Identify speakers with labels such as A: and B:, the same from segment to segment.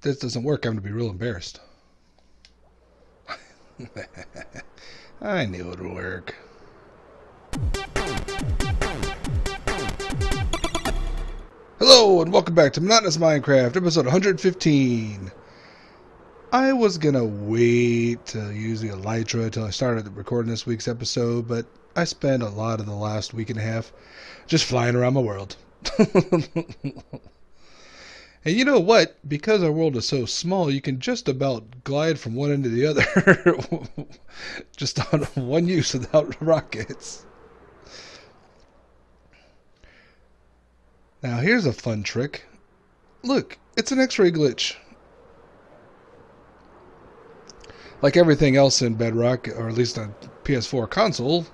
A: this doesn't work, I'm going to be real embarrassed. I knew it would work. Hello, and welcome back to Monotonous Minecraft, episode 115. I was going to wait to use the elytra until I started recording this week's episode, but I spent a lot of the last week and a half just flying around my world. And you know what? Because our world is so small, you can just about glide from one end to the other just on one use without rockets. Now here's a fun trick. Look, it's an X-ray glitch. Like everything else in Bedrock, or at least on PS4 console,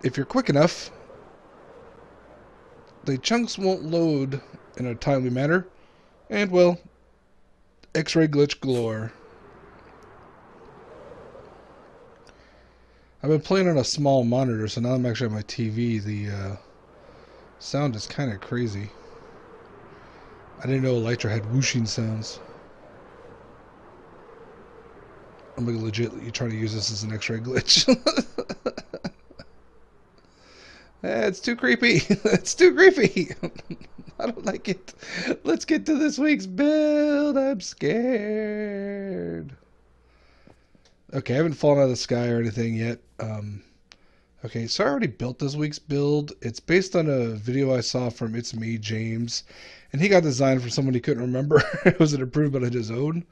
A: if you're quick enough, the chunks won't load in a timely manner, and well, X-ray glitch galore. I've been playing on a small monitor, so now I'm actually on my TV. The sound is kind of crazy. I didn't know elytra had whooshing sounds. I'm gonna legitimately try to use this as an X-ray glitch. It's too creepy. It's too creepy. I don't like it. Let's get to this week's build. I'm scared. Okay, I haven't fallen out of the sky or anything yet. Okay, so I already built this week's build. It's based on a video I saw from It's Me, James. And he got designed for someone he couldn't remember. It was an improvement on his own.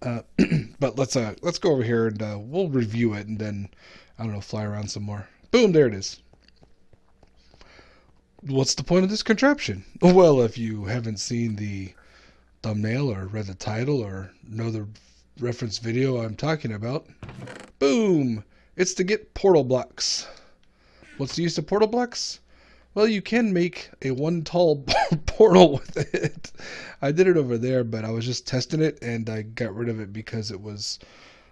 A: But let's go over here and we'll review it and then, I don't know, fly around some more. Boom, there it is. What's the point of this contraption? Well, if you haven't seen the thumbnail or read the title or know the reference video I'm talking about, boom! It's to get portal blocks. What's the use of portal blocks? Well, you can make a one tall portal with it. I did it over there, but I was just testing it and I got rid of it because it was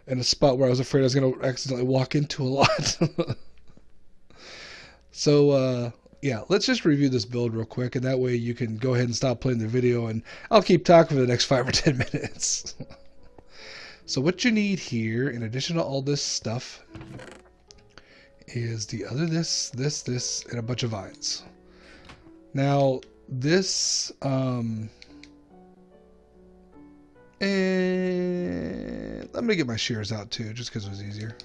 A: in a spot where I was afraid I was going to accidentally walk into a lot. So, yeah, let's just review this build real quick, and that way you can go ahead and stop playing the video, and I'll keep talking for the next 5 or 10 minutes. So what you need here, in addition to all this stuff, is the other this, and a bunch of vines. Now, this, and let me get my shears out too, just because it was easier.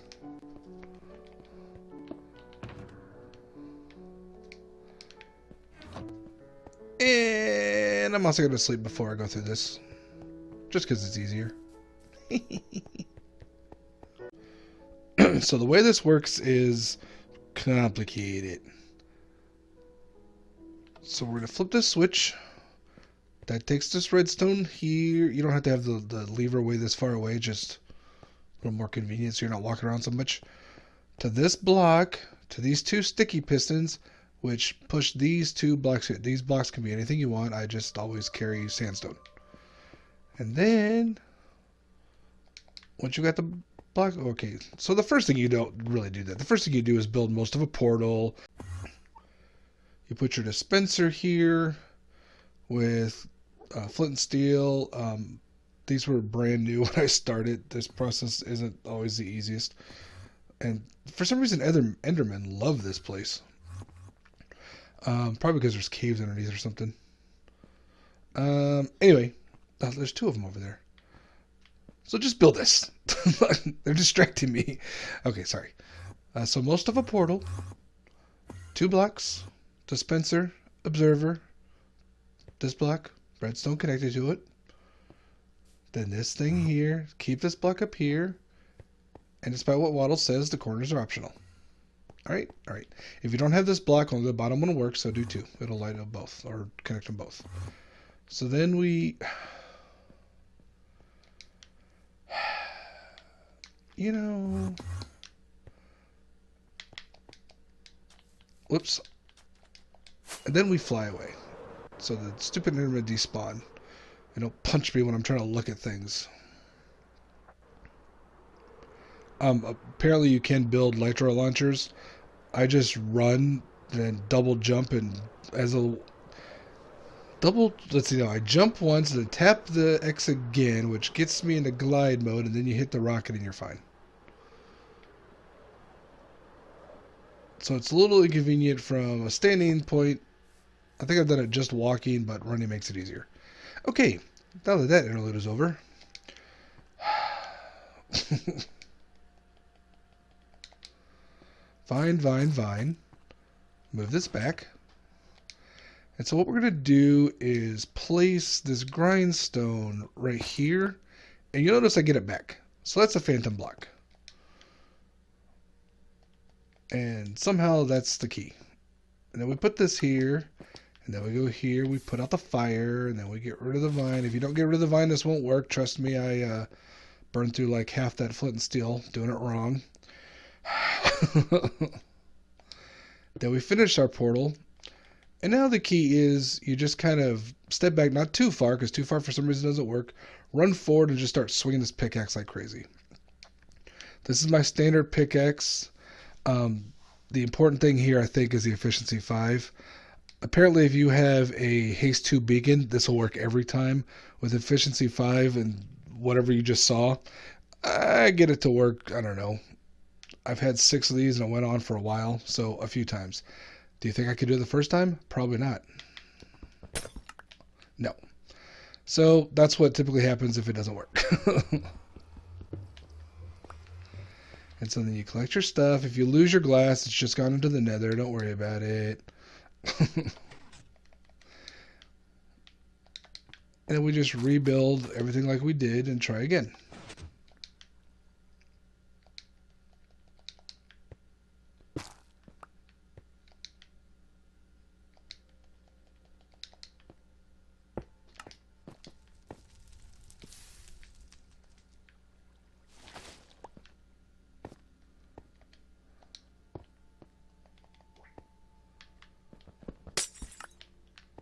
A: And I'm also going to sleep before I go through this, just because it's easier. So the way this works is complicated. So we're going to flip this switch. That takes this redstone here. You don't have to have the lever way this far away, just a little more convenient so you're not walking around so much. To this block, to these two sticky pistons, which push these two blocks here. These blocks can be anything you want. I just always carry sandstone. And then, once you got the block, okay. So the first thing, you don't really do that. The first thing you do is build most of a portal. You put your dispenser here with flint and steel. These were brand new when I started. This process isn't always the easiest. And for some reason, Endermen love this place. Probably because there's caves underneath or something. Anyway, there's 2 of them over there. So just build this. They're distracting me. Okay, sorry. So most of a portal, 2 blocks, dispenser, observer, this block, redstone connected to it. Then this thing here, keep this block up here. And despite what Waddle says, the corners are optional. Alright. If you don't have this block, only the bottom one will work, so do 2. It'll light up both, or connect them both. So then we... You know... Whoops. And then we fly away. So the stupid Enderman despawn. And don't punch me when I'm trying to look at things. Apparently you can build elytra launchers. I just run, then double jump, and as a let's see now, I jump once, then tap the X again, which gets me into glide mode, and then you hit the rocket and you're fine. So it's a little inconvenient from a standing point. I think I've done it just walking, but running makes it easier. Okay, now that that interlude is over. Vine. Move this back. And so what we're going to do is place this grindstone right here. And you'll notice I get it back. So that's a phantom block. And somehow that's the key. And then we put this here. And then we go here. We put out the fire. And then we get rid of the vine. If you don't get rid of the vine, this won't work. Trust me, I burned through like half that flint and steel doing it wrong. Then we finish our portal. And now the key is you just kind of step back, not too far, because too far for some reason doesn't work. Run forward and just start swinging this pickaxe like crazy. This is my standard pickaxe. The important thing here, I think, is the efficiency 5. Apparently, if you have a haste 2 beacon, this will work every time. With efficiency 5 and whatever you just saw, I get it to work, I don't know. I've had 6 of these and it went on for a while, so a few times. Do you think I could do it the first time? Probably not. No. So that's what typically happens if it doesn't work. And so then you collect your stuff. If you lose your glass, it's just gone into the nether. Don't worry about it. And then we just rebuild everything like we did and try again.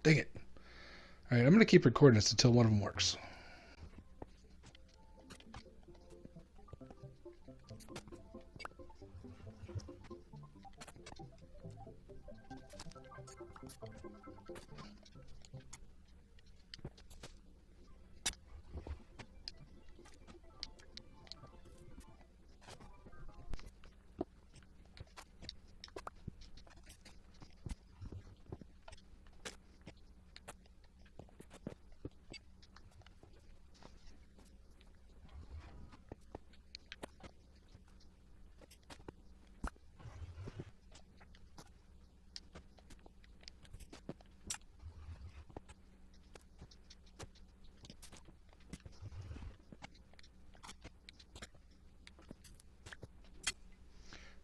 A: Dang it. Alright, I'm going to keep recording this until one of them works.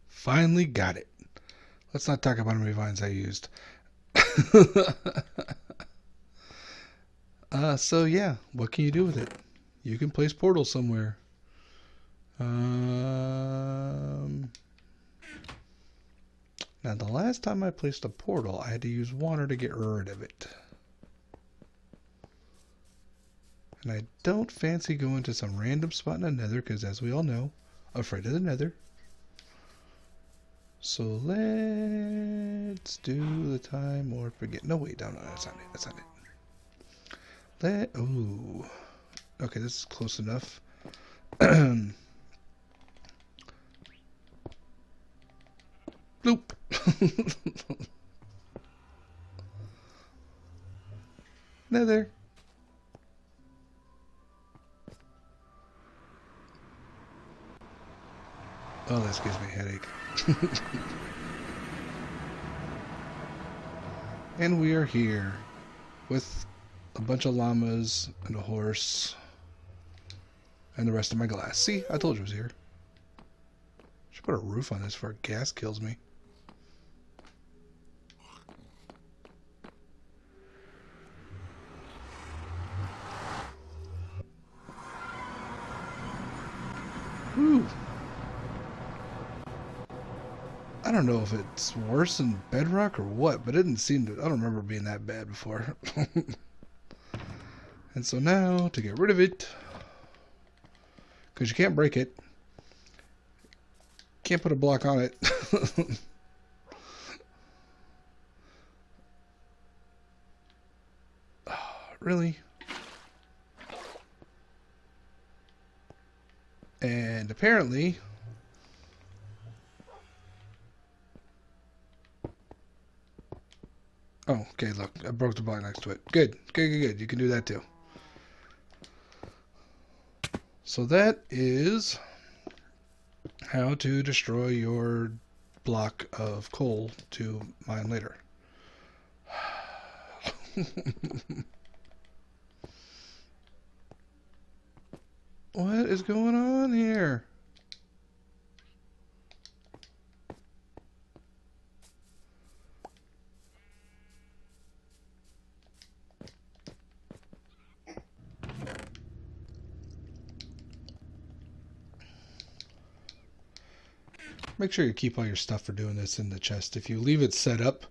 A: Finally got it. Let's not talk about how many vines I used. So yeah, what can you do with it? You can place portals somewhere. Now the last time I placed a portal, I had to use water to get rid of it. And I don't fancy going to some random spot in the nether, because as we all know, afraid of the nether. So let's do the time or forget. No, wait, no, that's not it. That's not it. Ooh. Okay, this is close enough. Nope. Nether. Oh, this gives me a headache. And we are here with a bunch of llamas and a horse and the rest of my glass. See, I told you it was here. Should put a roof on this before gas kills me. Woo! I don't know if it's worse than Bedrock or what, but it didn't seem to... I don't remember being that bad before. And so now, to get rid of it, because you can't break it, can't put a block on it. Really? And apparently... Oh, okay, look. I broke the block next to it. Good. Good, good, good. You can do that too. So that is how to destroy your block of coal to mine later. What is going on here? Make sure you keep all your stuff for doing this in the chest. If you leave it set up,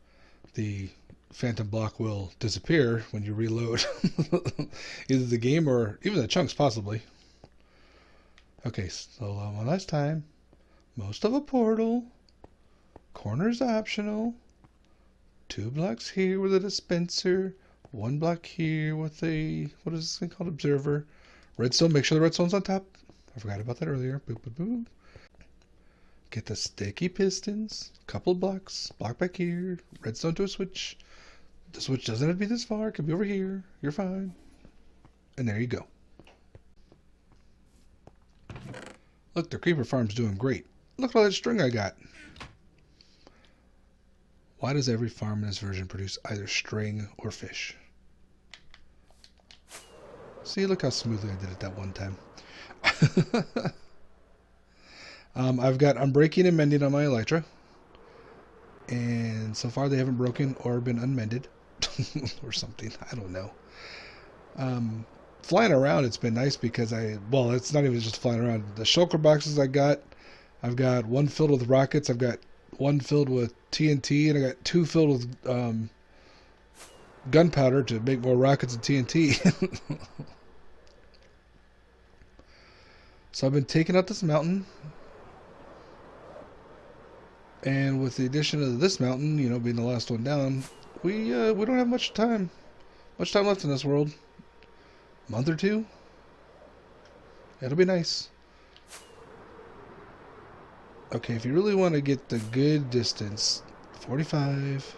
A: the phantom block will disappear when you reload either the game or even the chunks possibly. Okay, so one last time. Most of a portal. Corners optional. 2 blocks here with a dispenser. 1 block here with a, what is this thing called? Observer. Redstone, make sure the redstone's on top. I forgot about that earlier. Boop, boop, boop. Get the sticky pistons. Couple blocks. Block back here. Redstone to a switch. The switch doesn't have to be this far. It could be over here. You're fine. And there you go. Look, the creeper farm's doing great. Look at all that string I got. Why does every farm in this version produce either string or fish? See, look how smoothly I did it that one time. I've got unbreaking and mending on my elytra. And so far they haven't broken or been unmended. Or something. I don't know. Flying around, it's been nice because well, it's not even just flying around. The shulker boxes I've got 1 filled with rockets. I've got 1 filled with TNT, and I got 2 filled with gunpowder to make more rockets and TNT. So I've been taking out this mountain, and with the addition of this mountain, you know, being the last one down, we don't have much time left in this world. Month or 2. It'll be nice. Okay, if you really want to get the good distance, 45,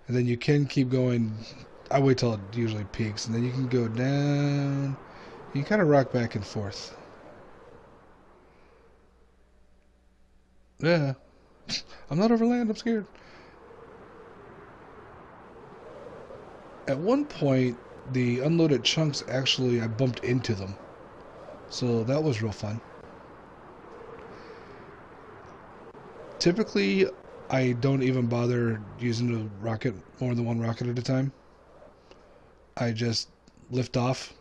A: and then you can keep going. I wait till it usually peaks, and then you can go down. You can kind of rock back and forth. Yeah. I'm not over land, I'm scared. At one point, the unloaded chunks actually, I bumped into them. So that was real fun. Typically, I don't even bother using the rocket, more than 1 rocket at a time. I just lift off,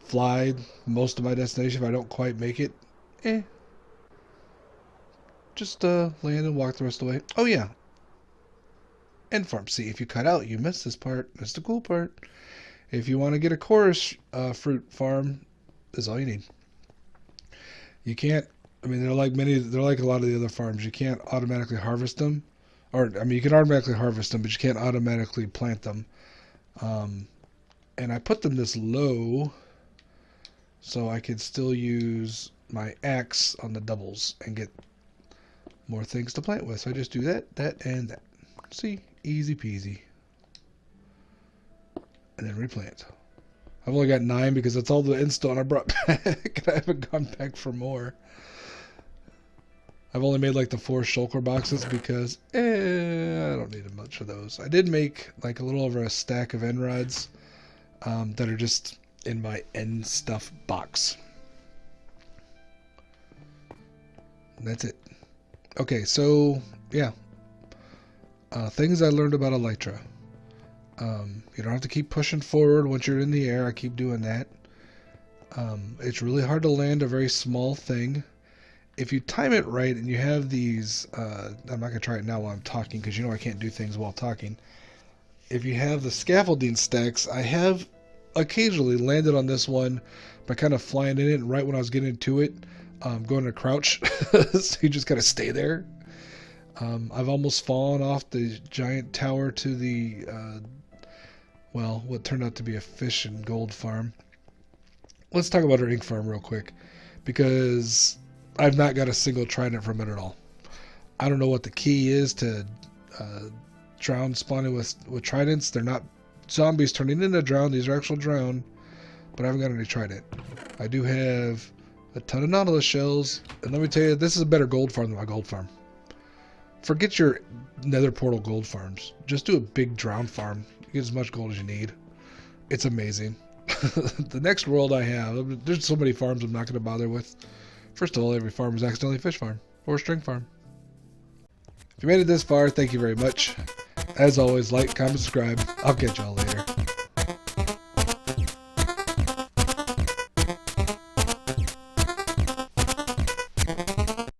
A: fly most of my destination. If I don't quite make it, just land and walk the rest of the way. Oh yeah, end farm. See, if you cut out, you miss this part. That's the cool part. If you want to get a chorus fruit farm, is all you need. You can't. I mean, they're like a lot of the other farms. You can't automatically harvest them, or I mean, you can automatically harvest them, but you can't automatically plant them. And I put them this low, so I could still use my axe on the doubles and get more things to plant with. So I just do that, and that. See, easy peasy. And then replant. I've only got 9 because that's all the endstone I brought back. I haven't gone back for more. I've only made like the 4 shulker boxes because I don't need much of those. I did make like a little over a stack of end rods that are just in my end stuff box. And that's it. Okay, so yeah. Things I learned about elytra. You don't have to keep pushing forward once you're in the air. I keep doing that. It's really hard to land a very small thing. If you time it right and you have these, I'm not going to try it now while I'm talking because you know I can't do things while talking. If you have the scaffolding stacks, I have occasionally landed on this one by kind of flying in it, and right when I was getting to it, going to crouch. So you just got to stay there. I've almost fallen off the giant tower to the, well, what turned out to be a fish and gold farm. Let's talk about our ink farm real quick, because I've not got a single trident from it at all. I don't know what the key is to drown spawning with tridents. They're not zombies turning into drown. These are actual drown, but I haven't got any trident. I do have a ton of nautilus shells, and let me tell you, this is a better gold farm than my gold farm. Forget your nether portal gold farms. Just do a big drown farm. You get as much gold as you need. It's amazing. The next world I have, there's so many farms I'm not going to bother with. First of all, every farm is accidentally a fish farm or a string farm. If you made it this far, thank you very much. As always, like, comment, subscribe. I'll catch y'all later.